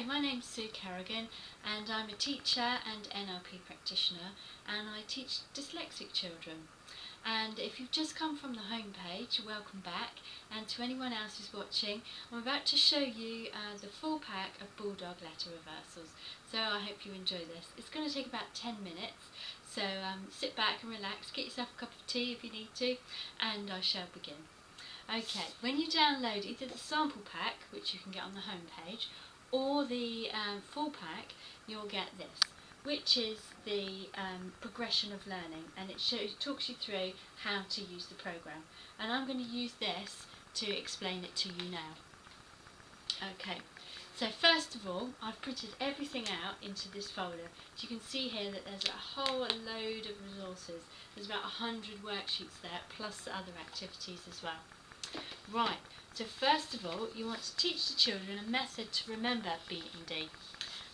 my name's Sue Kerrigan and I'm a teacher and NLP practitioner, and I teach dyslexic children. And if you've just come from the home page, welcome back, and to anyone else who's watching, I'm about to show you the full pack of bulldog letter reversals. So I hope you enjoy this. It's going to take about 10 minutes, so sit back and relax, get yourself a cup of tea if you need to, and I shall begin. Okay, when you download either the sample pack, which you can get on the home page, or the full pack, you'll get this, which is the progression of learning, and it talks you through how to use the program. And I'm going to use this to explain it to you now. Okay, so first of all, I've printed everything out into this folder. So you can see here that there's a whole load of resources. There's about 100 worksheets there, plus other activities as well. Right, so first of all, you want to teach the children a method to remember B and D.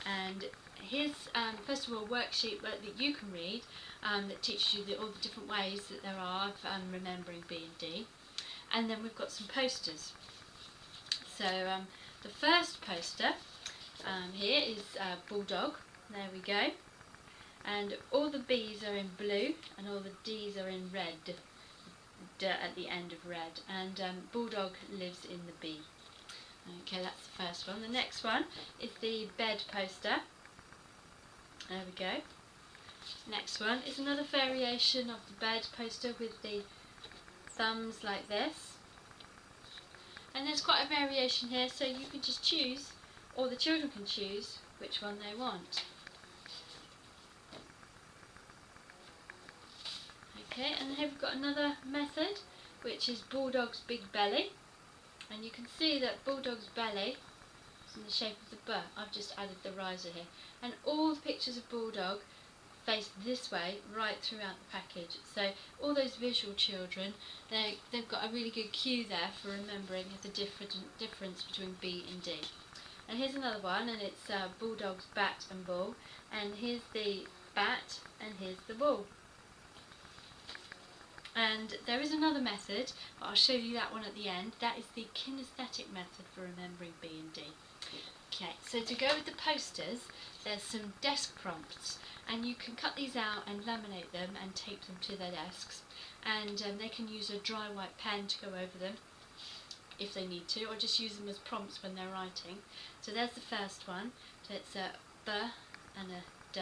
And here's, first of all, a worksheet that you can read that teaches you all the different ways that there are of remembering B and D. And then we've got some posters. So the first poster here is bulldog. There we go. And all the B's are in blue and all the D's are in red. At the end of red, and bulldog lives in the B. Okay, that's the first one. The next one is the bed poster. There we go. Next one is another variation of the bed poster with the thumbs like this. And there's quite a variation here, so you can just choose, or the children can choose, which one they want. Okay, and here we've got another method, which is bulldog's big belly, and you can see that bulldog's belly is in the shape of the B. I've just added the riser here, and all the pictures of bulldog face this way right throughout the package. So all those visual children, they've got a really good cue there for remembering the difference between B and D. And here's another one, and it's bulldog's bat and ball, and here's the bat and here's the ball. And there is another method, but I'll show you that one at the end. That is the kinesthetic method for remembering B and D. Okay, so to go with the posters, there's some desk prompts, and you can cut these out and laminate them and tape them to their desks. And they can use a dry white pen to go over them if they need to, or just use them as prompts when they're writing. So there's the first one. So it's a B and a D.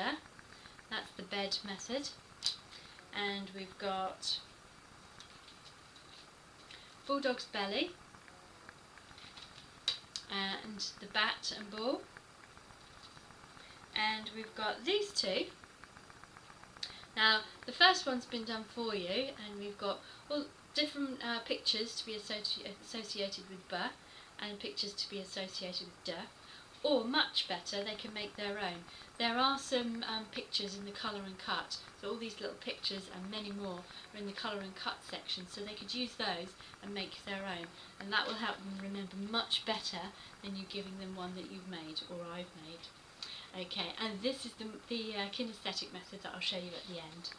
That's the bed method. And we've got bulldog's belly and the bat and ball, and we've got these two. Now the first one's been done for you, and we've got all different pictures to be associated with B and pictures to be associated with D. Or much better, they can make their own. There are some pictures in the colour and cut, so all these little pictures and many more are in the colour and cut section, so they could use those and make their own, and that will help them remember much better than you giving them one that you've made or I've made. Okay, and this is the kinesthetic method that I'll show you at the end.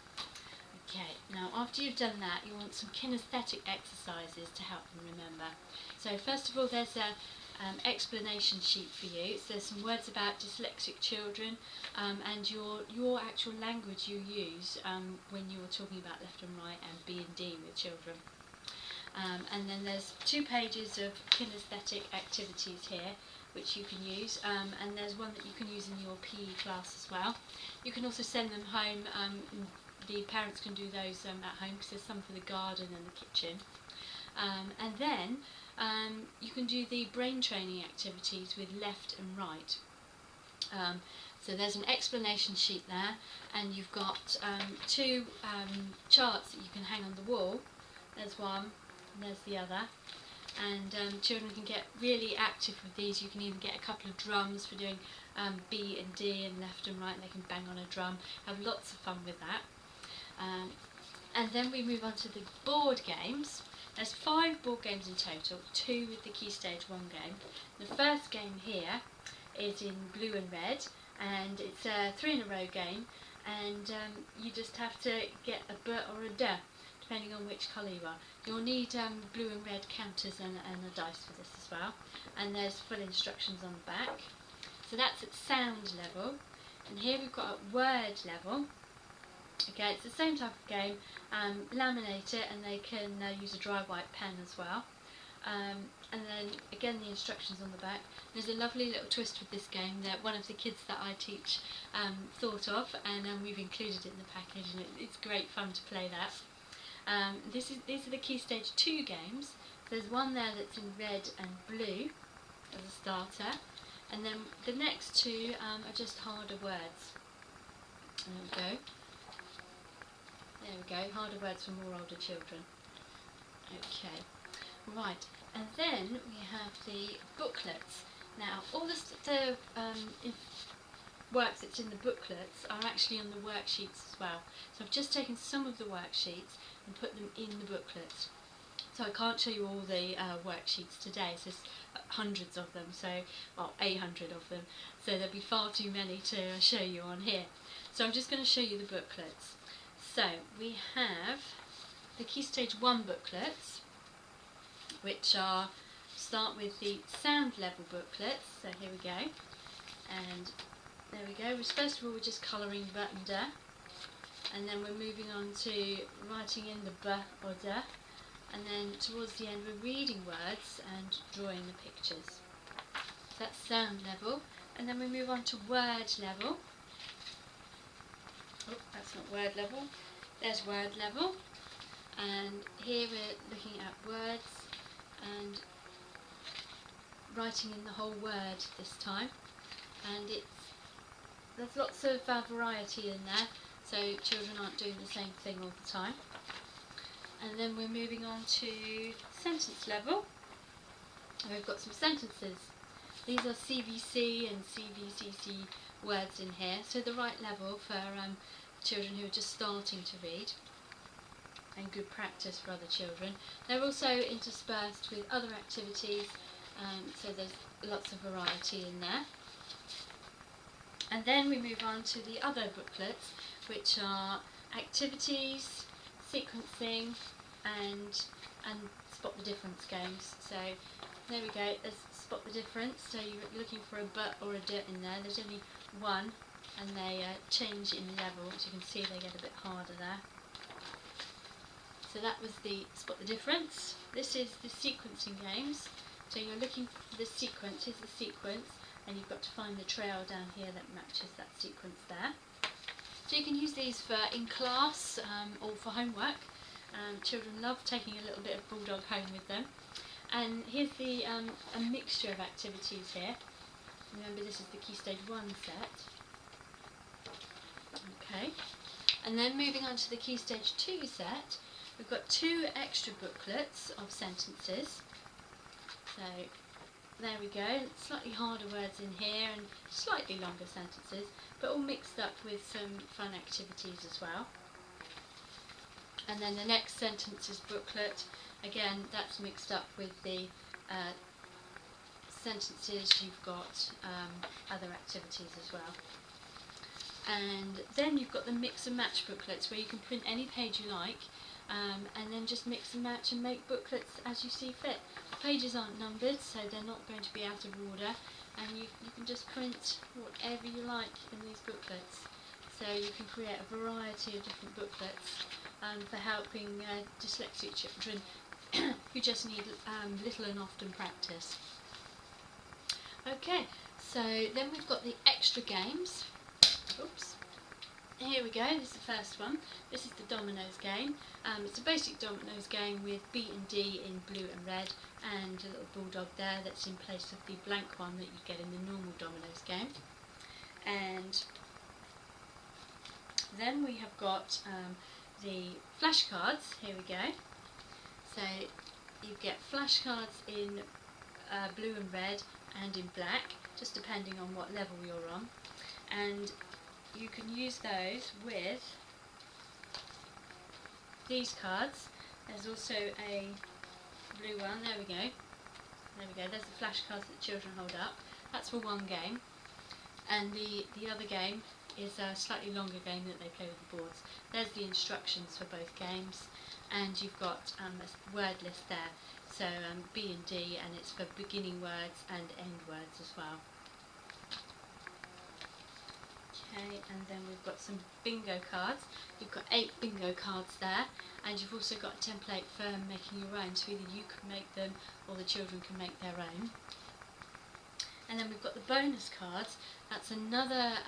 Okay, now after you've done that, you want some kinesthetic exercises to help them remember. So first of all, there's a explanation sheet for you. So there's some words about dyslexic children and your actual language you use when you're talking about left and right and B and D with children. And then there's 2 pages of kinesthetic activities here which you can use, and there's one that you can use in your PE class as well. You can also send them home. The parents can do those at home, because there's some for the garden and the kitchen. And then you can do the brain training activities with left and right. So there's an explanation sheet there, and you've got 2 charts that you can hang on the wall. There's one, and there's the other. And children can get really active with these. You can even get a couple of drums for doing B and D and left and right, and they can bang on a drum, have lots of fun with that. And then we move on to the board games. There's 5 board games in total, 2 with the Key Stage 1 game. The first game here is in blue and red, and it's a 3 in a row game, and you just have to get a B or a D, depending on which colour you are. You'll need blue and red counters and a dice for this as well, and there's full instructions on the back. So that's at sound level, and here we've got at word level. Okay, it's the same type of game. Laminate it, and they can use a dry white pen as well. And then again the instructions on the back. There's a lovely little twist with this game that one of the kids that I teach thought of, and we've included it in the package, and it's great fun to play that. These are the Key Stage 2 games. There's one there that's in red and blue as a starter, and then the next two are just harder words. There we go. There we go, harder words for more older children. Okay, right, and then we have the booklets. Now, all the work that's in the booklets are actually on the worksheets as well. So I've just taken some of the worksheets and put them in the booklets. So I can't show you all the worksheets today, so there's hundreds of them, well 800 of them, so there'll be far too many to show you on here. So I'm just going to show you the booklets. So we have the Key Stage 1 booklets, which start with the sound level booklets. So here we go, and there we go. First of all, we're just colouring B and D, and then we're moving on to writing in the B or D, and then towards the end we're reading words and drawing the pictures. So that's sound level, and then we move on to word level. Oh, that's not word level. There's word level, and here we're looking at words and writing in the whole word this time, and there's lots of variety in there, so children aren't doing the same thing all the time. And then we're moving on to sentence level, and we've got some sentences. These are CVC and CVCC words in here, so the right level for children who are just starting to read, and good practice for other children. They're also interspersed with other activities, so there's lots of variety in there. And then we move on to the other booklets, which are activities, sequencing, and spot the difference games. So there we go, there's spot the difference. So you're looking for a B or a D in there. There's only one, and they change in level. As you can see, they get a bit harder there. So that was the spot the difference. This is the sequencing games. So you're looking for the sequence. Here's the sequence, and you've got to find the trail down here that matches that sequence there. So you can use these for in class or for homework. Children love taking a little bit of Bulldog home with them. And here's the a mixture of activities here. Remember, this is the Key Stage 1 set. Okay. And then moving on to the Key Stage 2 set, we've got 2 extra booklets of sentences. So there we go, slightly harder words in here and slightly longer sentences, but all mixed up with some fun activities as well. And then the next sentences booklet, again that's mixed up with the sentences. You've got other activities as well. And then you've got the mix and match booklets, where you can print any page you like, and then just mix and match and make booklets as you see fit. The pages aren't numbered, so they're not going to be out of order, and you can just print whatever you like in these booklets. So you can create a variety of different booklets for helping dyslexic children who just need little and often practice. Okay, so then we've got the extra games. Oops. Here we go, this is the first one. This is the dominoes game. It's a basic dominoes game with B and D in blue and red, and a little bulldog there that's in place of the blank one that you get in the normal dominoes game. And then we have got the flashcards. Here we go. So you get flashcards in blue and red and in black, just depending on what level you're on. And you can use those with these cards. There's also a blue one. There we go. There we go. There's the flashcards that children hold up. That's for one game. And the other game is a slightly longer game that they play with the boards. There's the instructions for both games, and you've got a word list there. So B and D, and it's for beginning words and end words as well. Okay, and then we've got some bingo cards. You've got 8 bingo cards there, and you've also got a template for making your own, so either you can make them or the children can make their own. And then we've got the bonus cards. That's another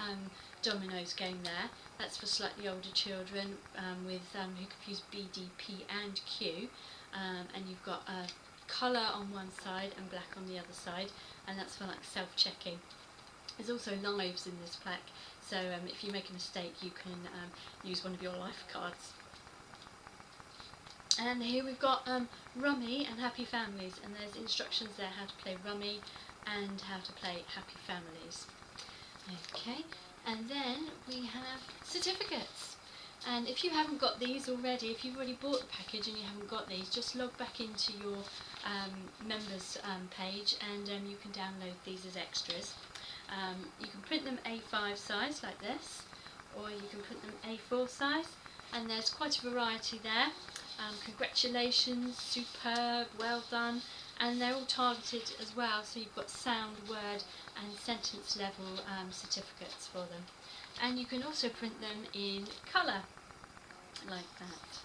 dominoes game there. That's for slightly older children who can use B, D, P and Q. And you've got a colour on one side and black on the other side, and that's for like self-checking. There's also lives in this pack, so if you make a mistake you can use one of your life cards. And here we've got Rummy and Happy Families, and there's instructions there how to play Rummy and how to play Happy Families. Okay, and then we have certificates. And if you haven't got these already, if you've already bought the package and you haven't got these, just log back into your members page and you can download these as extras. You can print them A5 size like this, or you can print them A4 size, and there's quite a variety there. Congratulations, superb, well done, and they're all targeted as well, so you've got sound, word and sentence level certificates for them. And you can also print them in colour, like that.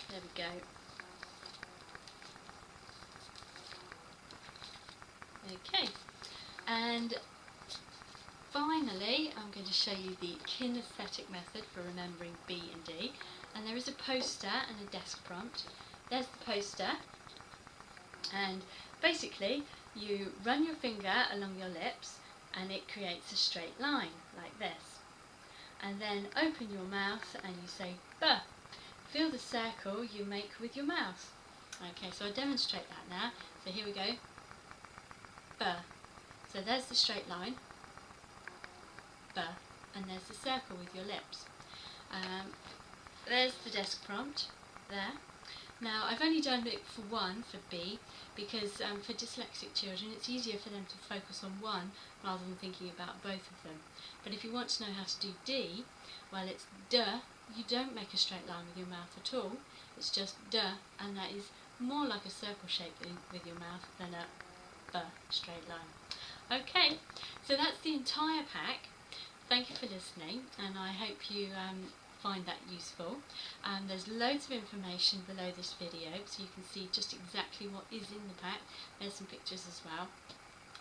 There we go. Okay, and finally I'm going to show you the kinesthetic method for remembering B and D. And there is a poster and a desk prompt. There's the poster, and basically you run your finger along your lips and it creates a straight line like this. And then open your mouth and you say B. Feel the circle you make with your mouth. Okay, so I'll demonstrate that now. So here we go. B. So there's the straight line. B. And there's the circle with your lips. There's the desk prompt there. Now I've only done it for one, for B, because for dyslexic children it's easier for them to focus on one rather than thinking about both of them. But if you want to know how to do D, well, it's D. You don't make a straight line with your mouth at all. It's just D, and that is more like a circle shape with your mouth than a B straight line. Okay, so that's the entire pack. Thank you for listening, and I hope you find that useful. There's loads of information below this video, so you can see just exactly what is in the pack. There's some pictures as well.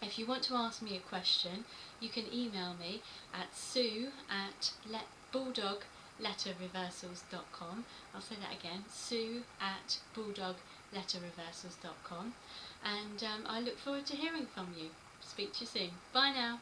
If you want to ask me a question, you can email me at sue@bulldog-letter-reversals.com. I'll say that again, sue@bulldog-letter-reversals.com. And I look forward to hearing from you. Speak to you soon. Bye now.